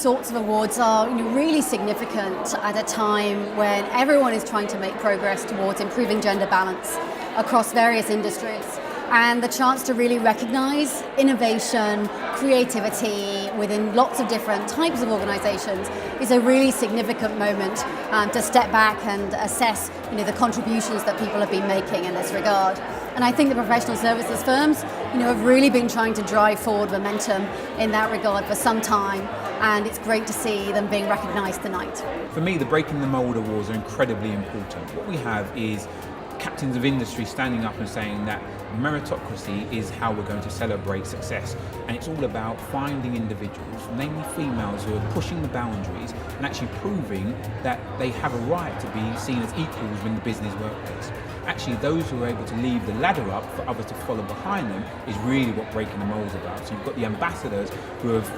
sorts of awards are really significant at a time when everyone is trying to make progress towards improving gender balance across various industries. And the chance to really recognise innovation, creativity within lots of different types of organisations is a really significant moment to step back and assess the contributions that people have been making in this regard. And I think the professional services firms have really been trying to drive forward momentum in that regard for some time, and it's great to see them being recognised tonight. For me, the Breaking the Mould Awards are incredibly important. What we have is captains of industry standing up and saying that meritocracy is how we're going to celebrate success, and it's all about finding individuals, namely females, who are pushing the boundaries and actually proving that they have a right to be seen as equals in the business workplace. Actually, those who are able to leave the ladder up for others to follow behind them is really what Breaking the Mould is about. So you've got the ambassadors who have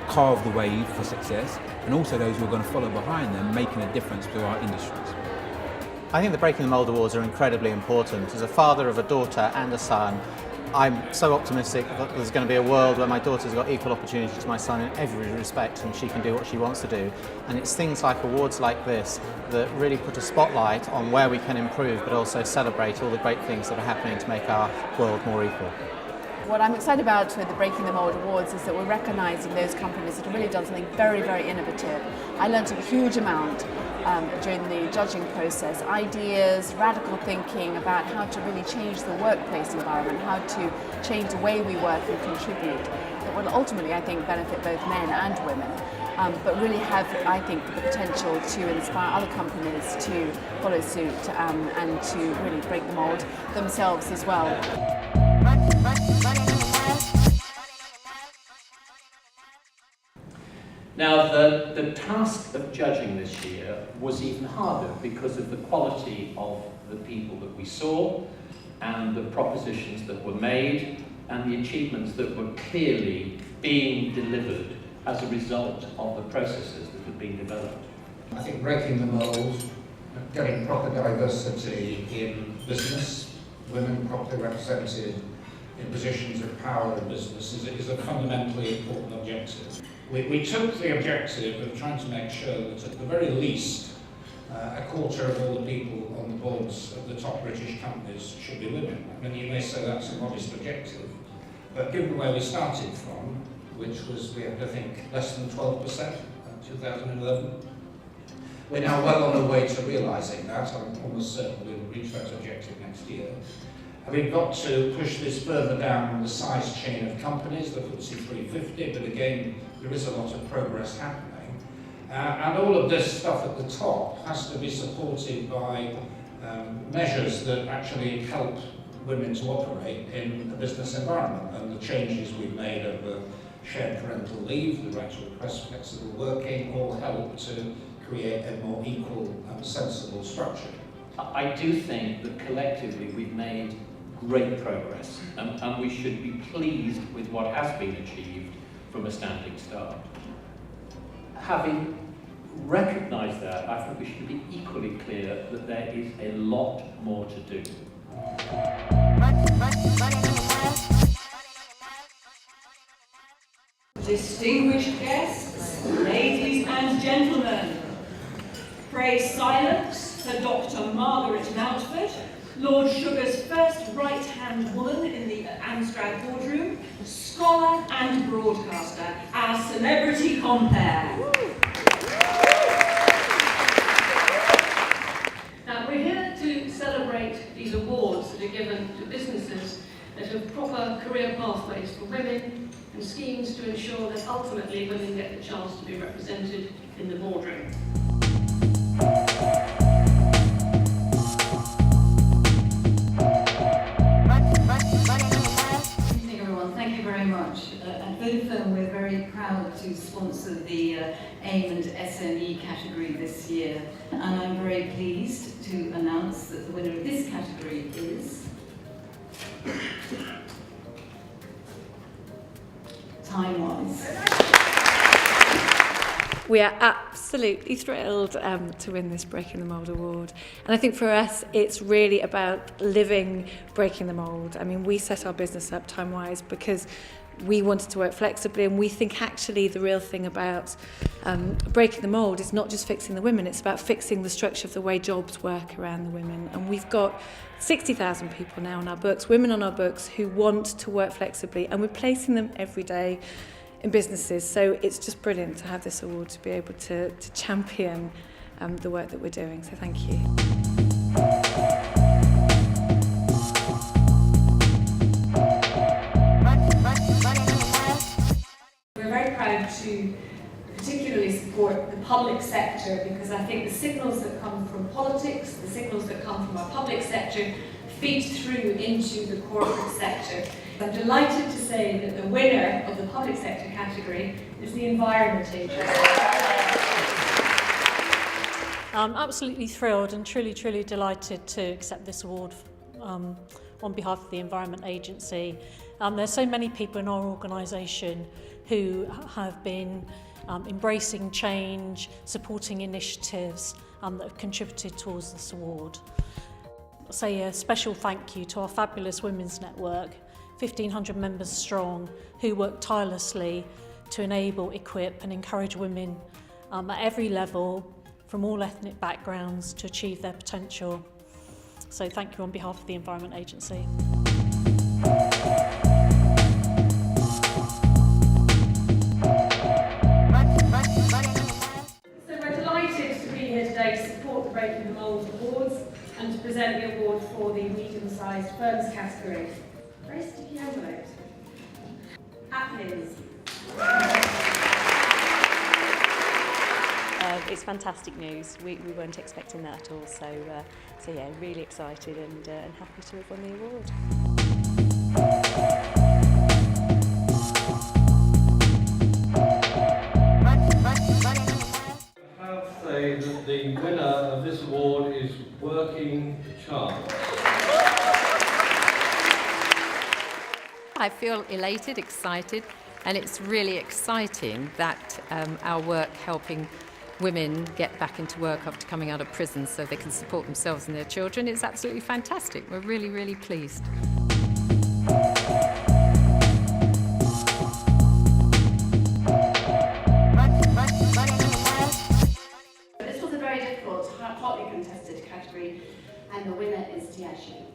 carved the way for success, and also those who are going to follow behind them, making a difference to our industries. I think the Breaking the Mould Awards are incredibly important. As a father of a daughter and a son, I'm so optimistic that there's going to be a world where my daughter's got equal opportunity to my son in every respect, and she can do what she wants to do. And it's things like awards like this that really put a spotlight on where we can improve, but also celebrate all the great things that are happening to make our world more equal. What I'm excited about with the Breaking the Mould Awards is that we're recognising those companies that have really done something very, very innovative. I learned a huge amount during the judging process, ideas, radical thinking about how to really change the workplace environment, how to change the way we work and contribute. That will ultimately, I think, benefit both men and women, but really have, I think, the potential to inspire other companies to follow suit and to really break the mould themselves as well. Now, the task of judging this year was even harder because of the quality of the people that we saw and the propositions that were made and the achievements that were clearly being delivered as a result of the processes that had been developed. I think breaking the mould, getting proper diversity in business, women properly represented in positions of power in business is a fundamentally important objective. We took the objective of trying to make sure that at the very least a quarter of all the people on the boards of the top British companies should be women. I mean, you may say that's a modest objective, but given where we started from, which was, we had, I think, less than 12% in 2011, we're now well on the way to realising that. I'm almost certain we'll reach that objective next year. And we've got to push this further down the size chain of companies, the FTSE 350, but again, there is a lot of progress happening. And all of this stuff at the top has to be supported by measures that actually help women to operate in a business environment. And the changes we've made over shared parental leave, the right to request flexible working, all help to create a more equal and sensible structure. I do think that collectively we've made great progress, and we should be pleased with what has been achieved from a standing start. Having recognised that, I think we should be equally clear that there is a lot more to do. Distinguished guests, ladies and gentlemen, pray silence for Dr. Margaret Mountford, Lord Sugar's first right-hand woman in the Amstrad boardroom, scholar and broadcaster, our celebrity compere. Now, we're here to celebrate these awards that are given to businesses that have proper career pathways for women and schemes to ensure that ultimately women get the chance to be represented in the boardroom. Thank you very much. At Vodafone, we're very proud to sponsor the AIM and SME category this year, and I'm very pleased to announce that the winner of this category is Time-Wise. We are absolutely thrilled to win this Breaking the Mould Award. And I think for us, it's really about living Breaking the Mould. I mean, we set our business up Time-Wise because we wanted to work flexibly, and we think actually the real thing about breaking the mould is not just fixing the women, it's about fixing the structure of the way jobs work around the women. And we've got 60,000 people now on our books, women on our books, who want to work flexibly, and we're placing them every day in businesses. So it's just brilliant to have this award, to be able to champion the work that we're doing. So thank you. We're very proud to particularly support the public sector, because I think the signals that come from politics, the signals that come from our public sector, feed through into the corporate sector. I'm delighted to say that the winner of the public sector category is the Environment Agency. I'm absolutely thrilled and truly delighted to accept this award on behalf of the Environment Agency. There's so many people in our organisation who have been embracing change, supporting initiatives that have contributed towards this award. I'll say a special thank you to our fabulous women's network, 1,500 members strong, who work tirelessly to enable, equip and encourage women at every level, from all ethnic backgrounds, to achieve their potential. So thank you on behalf of the Environment Agency. So we're delighted to be here today to support the Breaking the Mould Awards and to present the award for the medium-sized firms category. Very sticky envelope. Atkins. It's fantastic news. We weren't expecting that at all. So yeah, really excited and happy to have won the award. I have to say that the winner of this award is Working Chance. I feel elated, excited, and it's really exciting that our work helping women get back into work after coming out of prison so they can support themselves and their children is absolutely fantastic. We're really pleased. This was a very difficult, hotly contested category, and the winner is Diageo.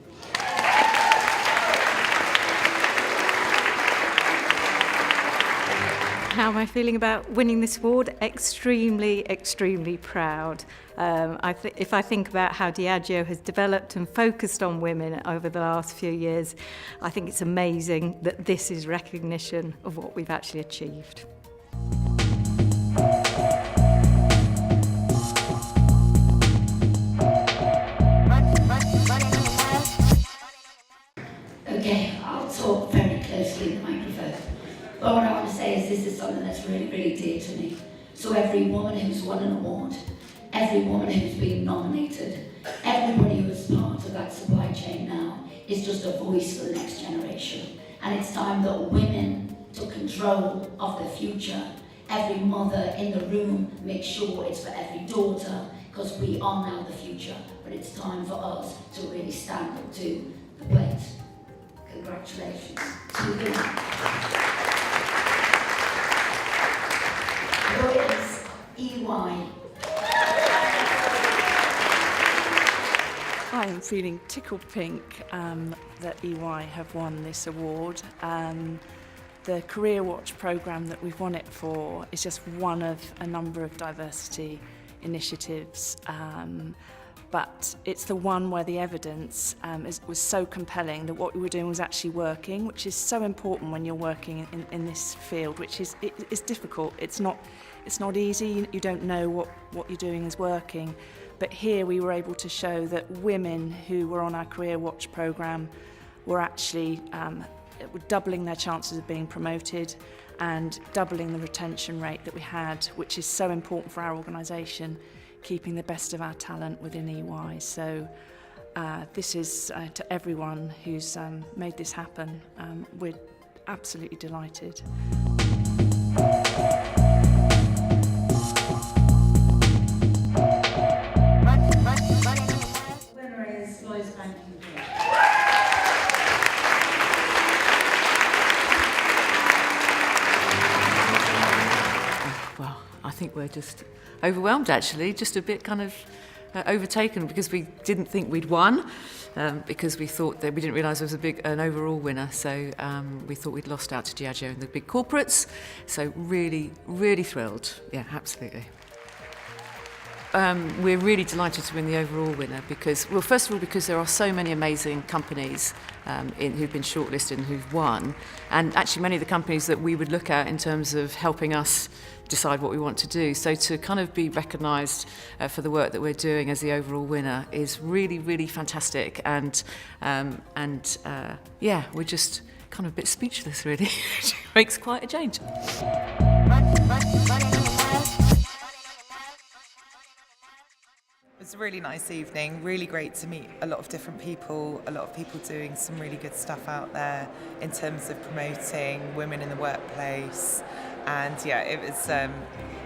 How am I feeling about winning this award? Extremely proud. If I think about how Diageo has developed and focused on women over the last few years, I think it's amazing that this is recognition of what we've actually achieved. Okay, I'll talk very closely in the microphone. But what I want to say is this is something that's really dear to me. So every woman who's won an award, every woman who's been nominated, everybody who is part of that supply chain now is just a voice for the next generation. And it's time that women took control of their future. Every mother in the room makes sure it's for every daughter, because we are now the future. But it's time for us to really stand up to the plate. Congratulations to you. Lawyers, EY. I am feeling tickled pink that EY have won this award. The Career Watch programme that we've won it for is just one of a number of diversity initiatives, but it's the one where the evidence was so compelling that what we were doing was actually working, which is so important when you're working in this field, which is it's difficult. It's not easy. You don't know what you're doing is working. But here we were able to show that women who were on our Career Watch programme were actually doubling their chances of being promoted and doubling the retention rate that we had, which is so important for our organisation, keeping the best of our talent within EY. So this is to everyone who's made this happen. We're absolutely delighted. we're just overwhelmed, actually, just a bit kind of overtaken, because we didn't think we'd won, because we thought that we didn't realise there was an overall winner. So we thought we'd lost out to Diageo and the big corporates. So really, really thrilled. Yeah, absolutely. We're really delighted to win the overall winner because, well, first of all, because there are so many amazing companies who've been shortlisted and who've won, and actually many of the companies that we would look at in terms of helping us decide what we want to do. So to kind of be recognised for the work that we're doing as the overall winner is really, really fantastic, and yeah, we're just kind of a bit speechless, really. It makes quite a change. It was a really nice evening, really great to meet a lot of different people, a lot of people doing some really good stuff out there in terms of promoting women in the workplace. And yeah, it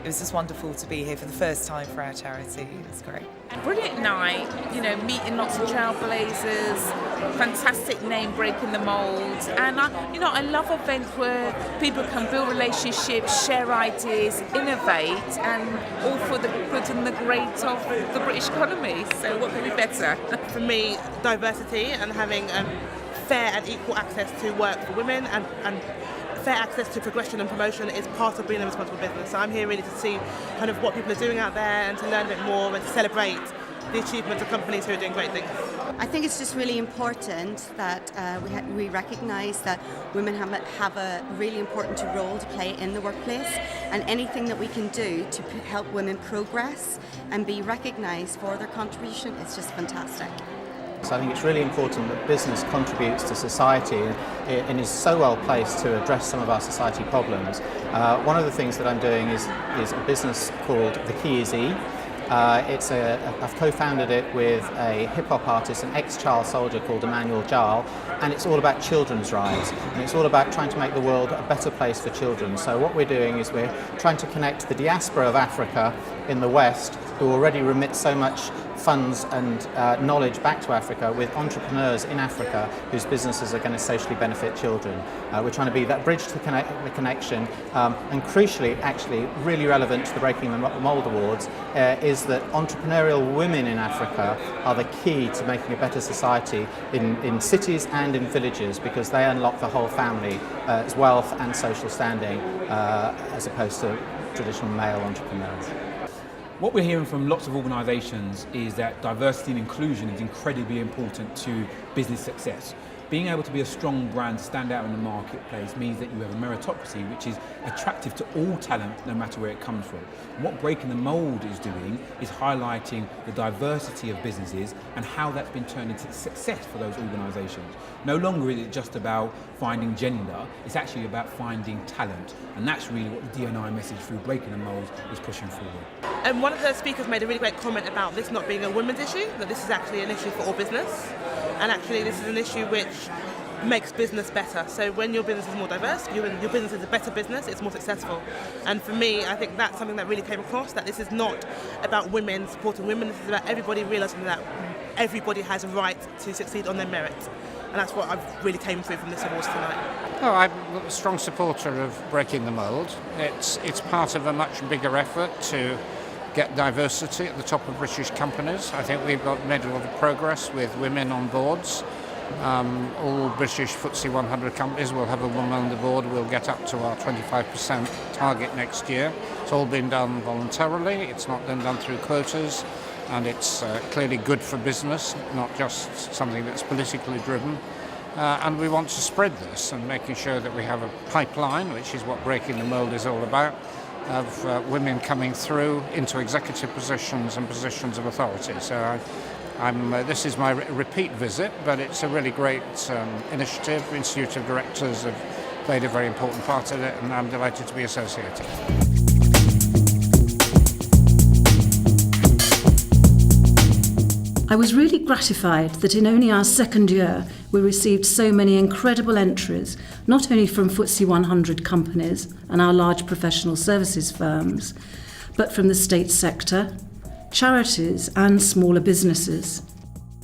was just wonderful to be here for the first time for our charity. It was great. Brilliant night, you know, meeting lots of trailblazers, fantastic name breaking the mould, and I love events where people can build relationships, share ideas, innovate, and all for the good and the great of the British economy. So what could be better? For me, diversity and having fair and equal access to work for women and fair access to progression and promotion is part of being a responsible business. So I'm here really to see kind of what people are doing out there and to learn a bit more and to celebrate the achievements of companies who are doing great things. I think it's just really important that we recognise that women have a really important role to play in the workplace, and anything that we can do to help women progress and be recognised for their contribution is just fantastic. So I think it's really important that business contributes to society and is so well placed to address some of our society problems. One of the things that I'm doing is a business called The Key Is E. I've co-founded it with a hip-hop artist, an ex-child soldier called Emmanuel Jal, and it's all about children's rights, and it's all about trying to make the world a better place for children. So what we're doing is we're trying to connect the diaspora of Africa in the West, who already remit so much funds and knowledge back to Africa, with entrepreneurs in Africa whose businesses are going to socially benefit children. We're trying to be that bridge to the connection, and crucially, actually, really relevant to the Breaking the Mould Awards, is that entrepreneurial women in Africa are the key to making a better society in cities and in villages, because they unlock the whole family as wealth and social standing, as opposed to traditional male entrepreneurs. What we're hearing from lots of organisations is that diversity and inclusion is incredibly important to business success. Being able to be a strong brand, stand out in the marketplace, means that you have a meritocracy which is attractive to all talent, no matter where it comes from. And what Breaking the Mould is doing is highlighting the diversity of businesses and how that's been turned into success for those organisations. No longer is it just about finding gender, it's actually about finding talent. And that's really what the D&I message through Breaking the Mould is pushing forward. And one of the speakers made a really great comment about this not being a women's issue, that this is actually an issue for all business. And actually this is an issue which makes business better. So when your business is more diverse, your business is a better business, it's more successful. And for me, I think that's something that really came across, that this is not about women supporting women, this is about everybody realising that everybody has a right to succeed on their merit. And that's what I've really came through from this awards tonight. Oh, I'm a strong supporter of Breaking the Mould. It's part of a much bigger effort to get diversity at the top of British companies. I think we've made a lot of progress with women on boards. All British FTSE 100 companies will have a woman on the board. We'll get up to our 25% target next year. It's all been done voluntarily. It's not been done through quotas, and it's clearly good for business, not just something that's politically driven. And we want to spread this and making sure that we have a pipeline, which is what Breaking the Mould is all about, of women coming through into executive positions and positions of authority. So this is my repeat visit, but it's a really great initiative. Institute of Directors have played a very important part in it, and I'm delighted to be associated. I was really gratified that in only our second year we received so many incredible entries, not only from FTSE 100 companies and our large professional services firms, but from the state sector, charities and smaller businesses.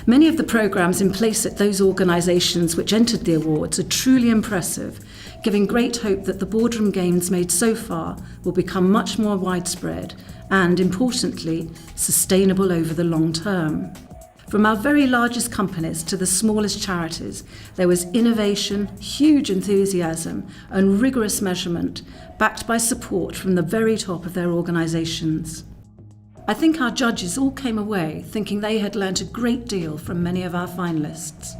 Many of the programmes in place at those organisations which entered the awards are truly impressive, giving great hope that the boardroom gains made so far will become much more widespread and, importantly, sustainable over the long term. From our very largest companies to the smallest charities, there was innovation, huge enthusiasm and rigorous measurement, backed by support from the very top of their organisations. I think our judges all came away thinking they had learnt a great deal from many of our finalists.